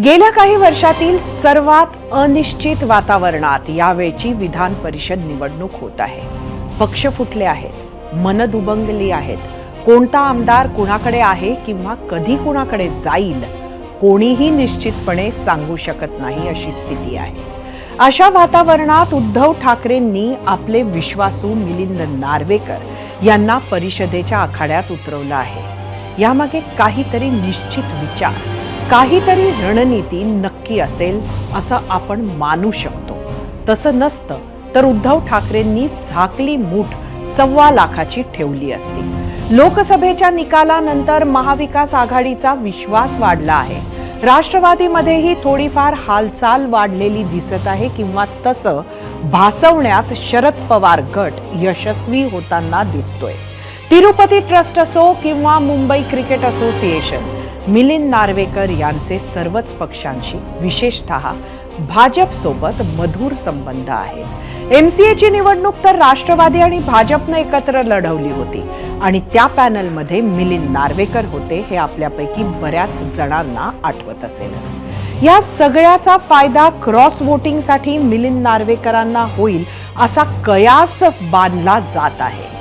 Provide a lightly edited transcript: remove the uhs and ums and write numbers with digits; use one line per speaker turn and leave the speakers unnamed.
गेल्या काही वर्षातील सर्वात अनिश्चित वातावरणात यावेळची विधान परिषद निवडणूक होत आहे. पक्ष फुटले आहेत, मन दुबंगली आहेत. कोणता आमदार कुणाकडे आहे किंवा कधी कुणाकडे जाईल कोणीही निश्चितपणे सांगू शकत नाही अशी स्थिती आहे. अशा वातावरणात उद्धव ठाकरेंनी आपले विश्वासू मिलिंद नार्वेकर यांना परिषदेच्या आखाड्यात उतरवलं आहे. यामागे काहीतरी निश्चित विचार, काहीतरी रणनीती नक्की असेल असं आपण मानू शकतो. तसं नसतं तर उद्धव ठाकरेंनी झाकली मूठ 1.25 लाखाची ठेवली असती. लोकसभेच्या निकालानंतर महाविकास आघाडीचा विश्वास वाढला आहे. राष्ट्रवादीमध्येही थोडीफार हालचाल वाढलेली दिसत आहे किंवा तसं भासवण्यात शरद पवार गट यशस्वी होताना दिसतोय. तिरुपती ट्रस्ट असो किंवा मुंबई क्रिकेट असोसिएशन, मिलिंद नार्वेकर यांचे सर्वच पक्षांशी, विशेषतः भाजपसोबत मधुर संबंध आहेत. MCAची निवडणूक तर राष्ट्रवादी आणि भाजपने एकत्र लढवली होती आणि त्या पॅनलमध्ये मिलिंद नार्वेकर होते हे आपल्यापैकी बऱ्याच जणांना आठवत असेलच. या सगळ्याचा फायदा क्रॉस वोटिंगसाठी मिलिंद नार्वेकरांना होईल असा कयास बांधला जात आहे.